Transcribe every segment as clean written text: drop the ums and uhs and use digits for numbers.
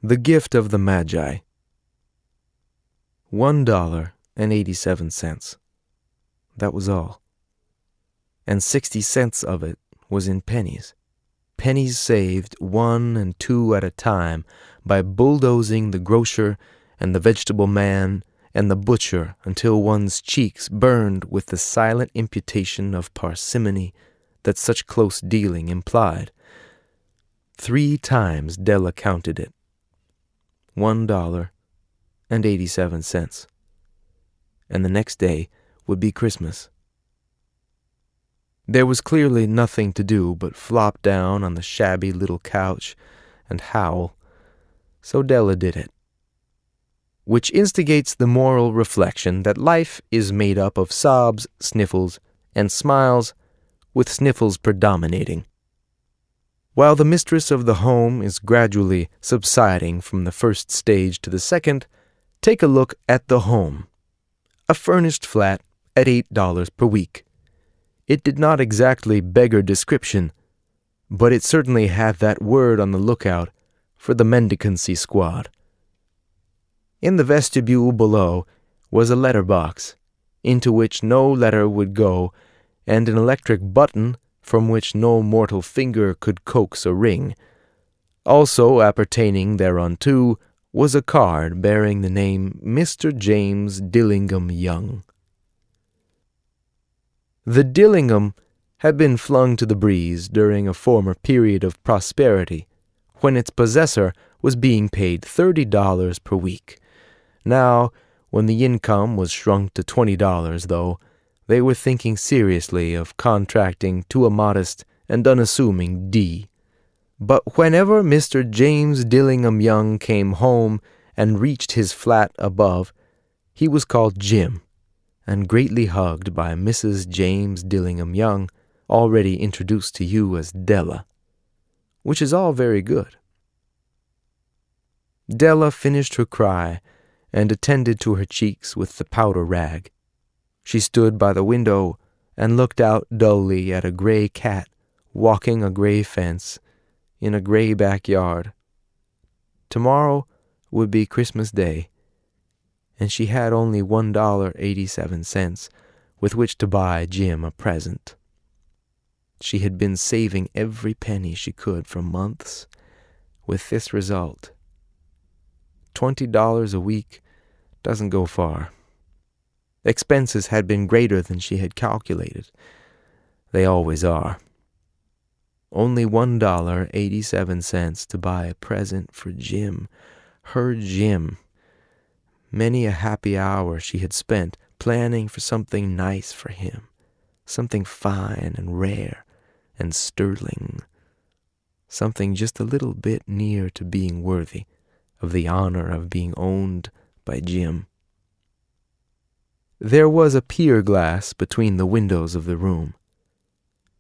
The Gift of the Magi. $1.87. That was all. And 60 cents of it was in pennies. Pennies saved 1 and 2 at a time by bulldozing the grocer and the vegetable man and the butcher until one's cheeks burned with the silent imputation of parsimony that such close dealing implied. 3 times Della counted it. $1.87. And the next day would be Christmas. There was clearly nothing to do but flop down on the shabby little couch and howl, so Della did it. Which instigates the moral reflection that life is made up of sobs, sniffles, and smiles, with sniffles predominating. While the mistress of the home is gradually subsiding from the first stage to the second, take a look at the home. A furnished flat at $8 per week. It did not exactly beggar description, but it certainly had that word on the lookout for the mendicancy squad. In the vestibule below was a letter box, into which no letter would go, and an electric button from which no mortal finger could coax a ring. Also appertaining thereunto was a card bearing the name Mr. James Dillingham Young. The Dillingham had been flung to the breeze during a former period of prosperity, when its possessor was being paid $30 per week. Now, when the income was shrunk to $20, though, they were thinking seriously of contracting to a modest and unassuming D. But whenever Mr. James Dillingham Young came home and reached his flat above, he was called Jim, and greatly hugged by Mrs. James Dillingham Young, already introduced to you as Della, which is all very good. Della finished her cry and attended to her cheeks with the powder rag. She stood by the window and looked out dully at a gray cat walking a gray fence in a gray backyard. Tomorrow would be Christmas Day, and she had only $1.87 with which to buy Jim a present. She had been saving every penny she could for months, with this result. $20 a week doesn't go far. Expenses had been greater than she had calculated. They always are. Only $1.87 to buy a present for Jim, her Jim. Many a happy hour she had spent planning for something nice for him, something fine and rare and sterling, something just a little bit near to being worthy of the honor of being owned by Jim. There was a pier glass between the windows of the room.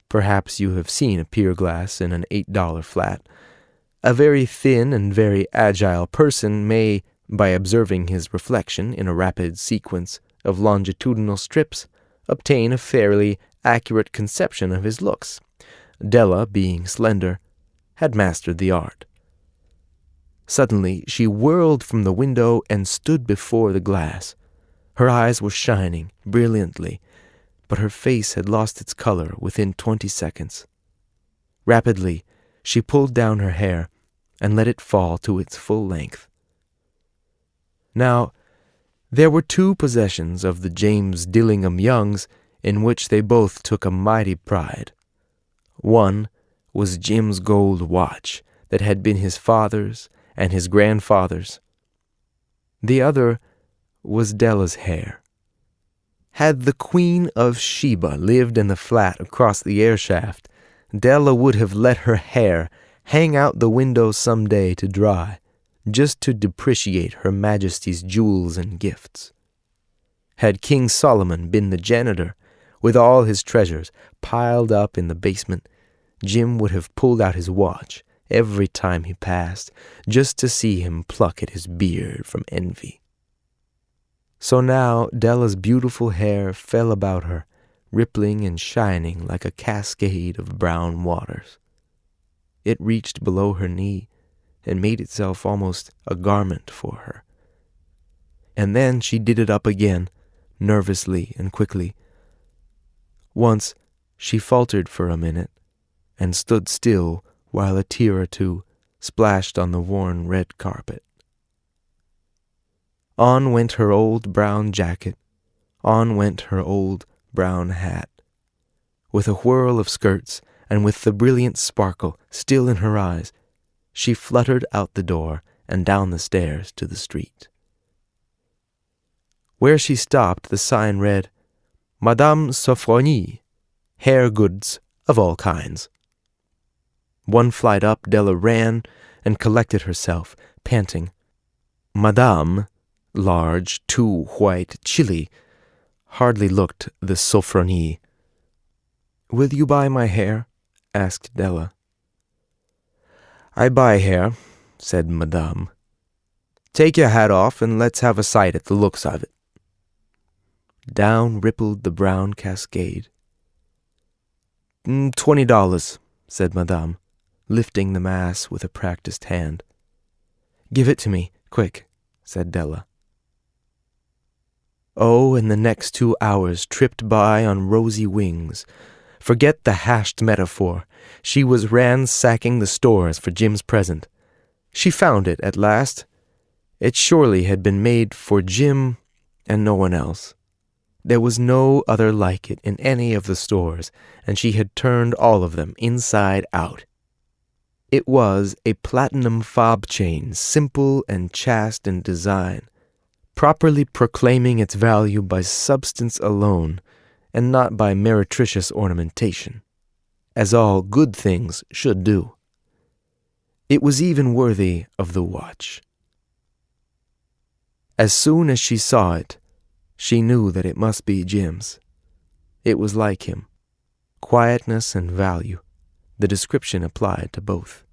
Perhaps you have seen a pier glass in an $8 flat. A very thin and very agile person may, by observing his reflection in a rapid sequence of longitudinal strips, obtain a fairly accurate conception of his looks. Della, being slender, had mastered the art. Suddenly she whirled from the window and stood before the glass. Her eyes were shining brilliantly, but her face had lost its color within 20 seconds. Rapidly, she pulled down her hair and let it fall to its full length. Now, there were 2 possessions of the James Dillingham Youngs in which they both took a mighty pride. One was Jim's gold watch that had been his father's and his grandfather's. The other was Della's hair. Had the Queen of Sheba lived in the flat across the air shaft, Della would have let her hair hang out the window some day to dry, just to depreciate Her Majesty's jewels and gifts. Had King Solomon been the janitor, with all his treasures piled up in the basement, Jim would have pulled out his watch every time he passed, just to see him pluck at his beard from envy. So now Della's beautiful hair fell about her, rippling and shining like a cascade of brown waters. It reached below her knee, and made itself almost a garment for her. And then she did it up again, nervously and quickly. Once she faltered for a minute and stood still while a tear or two splashed on the worn red carpet. On went her old brown jacket, on went her old brown hat. With a whirl of skirts and with the brilliant sparkle still in her eyes, she fluttered out the door and down the stairs to the street. Where she stopped, the sign read, Madame Sophronie, hair goods of all kinds. One flight up, Della ran and collected herself, panting. Madame, large, too white, chilly, hardly looked the Sophronie. "Will you buy my hair?" asked Della. "I buy hair," said Madame. "Take your hat off and let's have a sight at the looks of it." Down rippled the brown cascade. $20, said Madame, lifting the mass with a practiced hand. "Give it to me, quick," said Della. Oh, and the next 2 hours tripped by on rosy wings. Forget the hashed metaphor. She was ransacking the stores for Jim's present. She found it at last. It surely had been made for Jim and no one else. There was no other like it in any of the stores, and she had turned all of them inside out. It was a platinum fob chain, simple and chaste in design, properly proclaiming its value by substance alone, and not by meretricious ornamentation, as all good things should do. It was even worthy of the watch. As soon as she saw it, she knew that it must be Jim's. It was like him. Quietness and value. The description applied to both.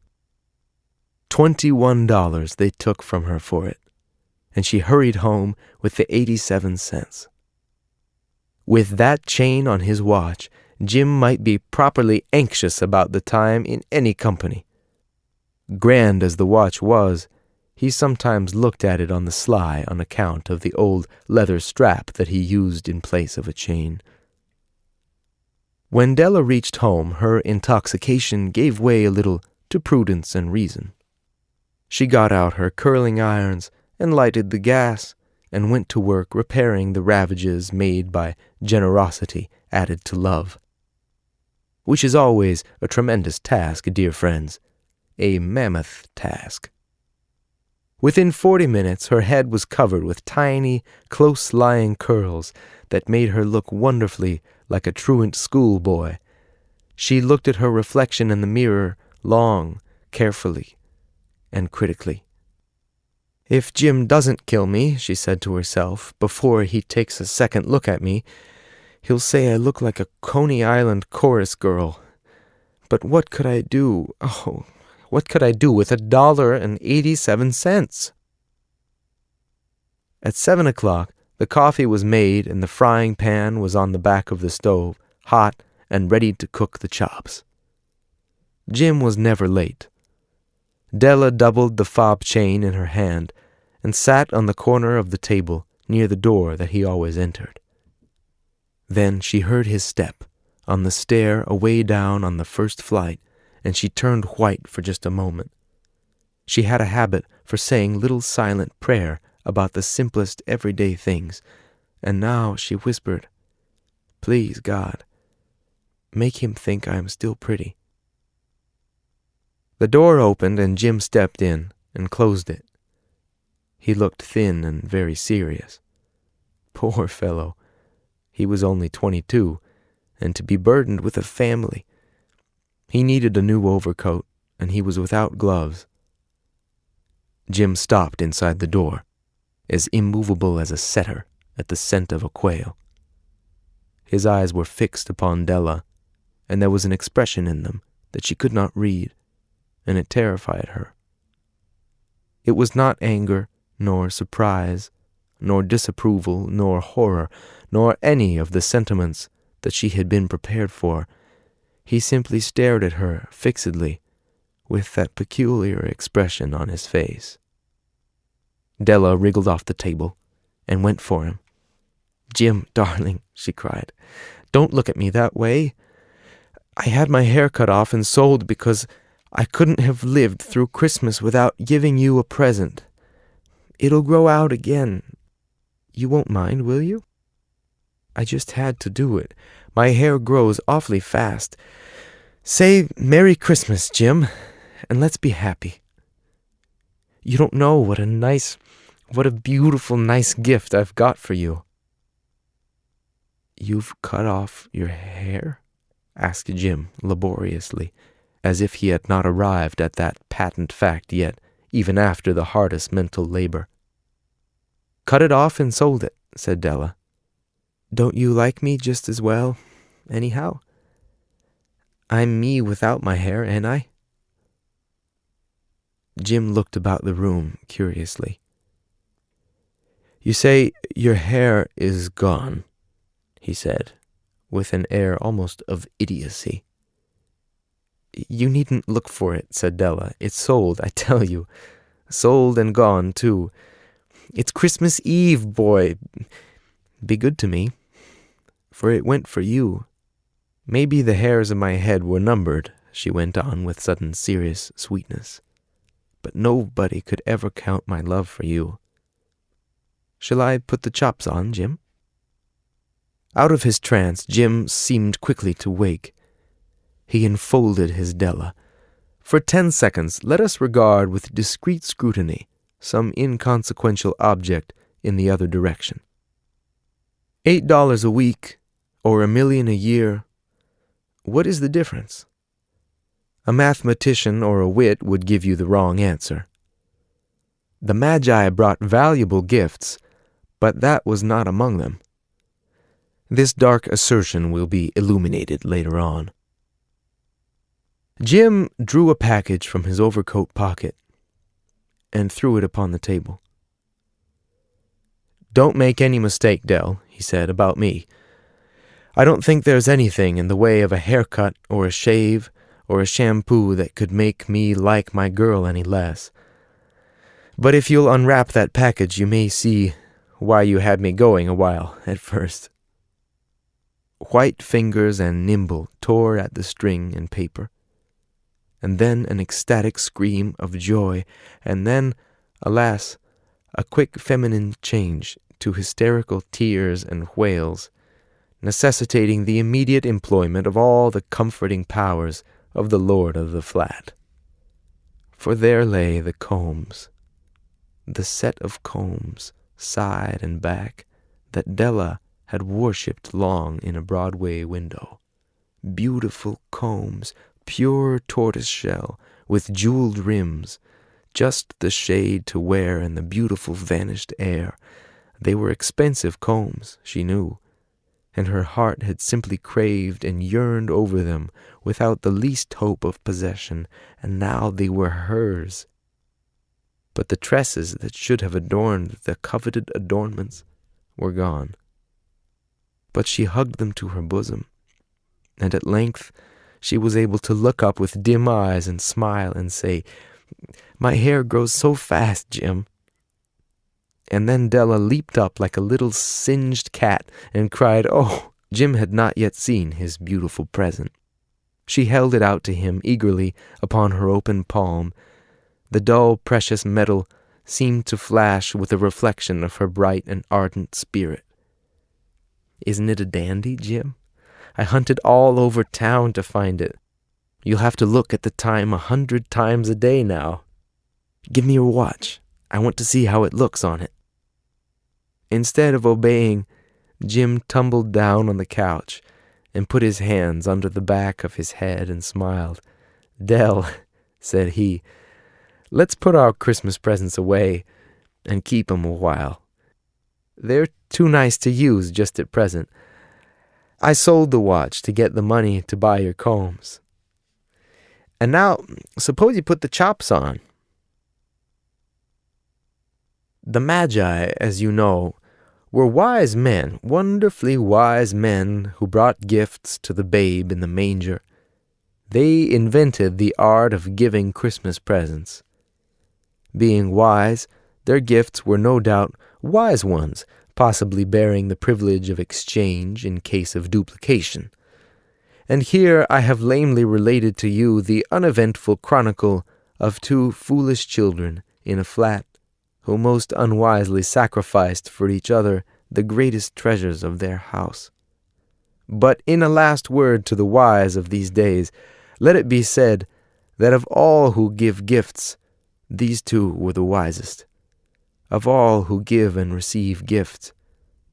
$21 they took from her for it, and she hurried home with the 87 cents. With that chain on his watch, Jim might be properly anxious about the time in any company. Grand as the watch was, he sometimes looked at it on the sly on account of the old leather strap that he used in place of a chain. When Della reached home, her intoxication gave way a little to prudence and reason. She got out her curling irons and lighted the gas, and went to work repairing the ravages made by generosity added to love. Which is always a tremendous task, dear friends, a mammoth task. Within 40 minutes, her head was covered with tiny, close-lying curls that made her look wonderfully like a truant schoolboy. She looked at her reflection in the mirror long, carefully, and critically. "If Jim doesn't kill me," she said to herself, "before he takes a second look at me, he'll say I look like a Coney Island chorus girl. But what could I do? Oh, what could I do with $1.87? At 7 o'clock, the coffee was made and the frying pan was on the back of the stove, hot and ready to cook the chops. Jim was never late. Della doubled the fob chain in her hand and sat on the corner of the table near the door that he always entered. Then she heard his step on the stair away down on the first flight, and she turned white for just a moment. She had a habit for saying little silent prayer about the simplest everyday things, and now she whispered, "Please, God, make him think I am still pretty." The door opened and Jim stepped in and closed it. He looked thin and very serious. Poor fellow, he was only 22, and to be burdened with a family. He needed a new overcoat, and he was without gloves. Jim stopped inside the door, as immovable as a setter at the scent of a quail. His eyes were fixed upon Della, and there was an expression in them that she could not read, and it terrified her. It was not anger, nor surprise, nor disapproval, nor horror, nor any of the sentiments that she had been prepared for. He simply stared at her fixedly, with that peculiar expression on his face. Della wriggled off the table and went for him. "Jim, darling," she cried, "don't look at me that way. I had my hair cut off and sold because I couldn't have lived through Christmas without giving you a present. It'll grow out again. You won't mind, will you? I just had to do it. My hair grows awfully fast. Say Merry Christmas, Jim, and let's be happy. You don't know what a beautiful, nice gift I've got for you." "You've cut off your hair?" asked Jim laboriously, as if he had not arrived at that patent fact yet, even after the hardest mental labor. "Cut it off and sold it," said Della. "Don't you like me just as well, anyhow? I'm me without my hair, ain't I?" Jim looked about the room curiously. "You say your hair is gone," he said, with an air almost of idiocy. "You needn't look for it," said Della. "It's sold, I tell you. Sold and gone, too. It's Christmas Eve, boy. Be good to me, for it went for you. Maybe the hairs of my head were numbered," she went on with sudden serious sweetness, "but nobody could ever count my love for you. Shall I put the chops on, Jim?" Out of his trance, Jim seemed quickly to wake. He enfolded his Della. For 10 seconds, let us regard with discreet scrutiny some inconsequential object in the other direction. $8 a week, or $1 million a year, what is the difference? A mathematician or a wit would give you the wrong answer. The Magi brought valuable gifts, but that was not among them. This dark assertion will be illuminated later on. Jim drew a package from his overcoat pocket and threw it upon the table. "Don't make any mistake, Dell," he said, "about me. I don't think there's anything in the way of a haircut or a shave or a shampoo that could make me like my girl any less. But if you'll unwrap that package, you may see why you had me going a while at first." White fingers and nimble tore at the string and paper, and then an ecstatic scream of joy, and then, alas, a quick feminine change to hysterical tears and wails, necessitating the immediate employment of all the comforting powers of the Lord of the Flat. For there lay the combs, the set of combs, side and back, that Della had worshipped long in a Broadway window. Beautiful combs, pure tortoiseshell, with jeweled rims, just the shade to wear in the beautiful vanished air. They were expensive combs, she knew, and her heart had simply craved and yearned over them without the least hope of possession, and now they were hers. But the tresses that should have adorned the coveted adornments were gone. But she hugged them to her bosom, and at length she was able to look up with dim eyes and smile and say, "My hair grows so fast, Jim." And then Della leaped up like a little singed cat and cried, "Oh!" Jim had not yet seen his beautiful present. She held it out to him eagerly upon her open palm. The dull, precious metal seemed to flash with a reflection of her bright and ardent spirit. "Isn't it a dandy, Jim? I hunted all over town to find it. You'll have to look at the time 100 times a day now. Give me your watch. I want to see how it looks on it." Instead of obeying, Jim tumbled down on the couch and put his hands under the back of his head and smiled. "Dell," said he, "let's put our Christmas presents away and keep 'em a while. They're too nice to use just at present. I sold the watch to get the money to buy your combs. And now, suppose you put the chops on." The Magi, as you know, were wise men, wonderfully wise men, who brought gifts to the babe in the manger. They invented the art of giving Christmas presents. Being wise, their gifts were no doubt wise ones, possibly bearing the privilege of exchange in case of duplication. And here I have lamely related to you the uneventful chronicle of two foolish children in a flat, who most unwisely sacrificed for each other the greatest treasures of their house. But in a last word to the wise of these days, let it be said that of all who give gifts, these two were the wisest. Of all who give and receive gifts,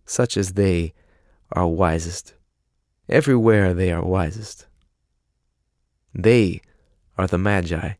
such as they are wisest. Everywhere they are wisest. They are the Magi.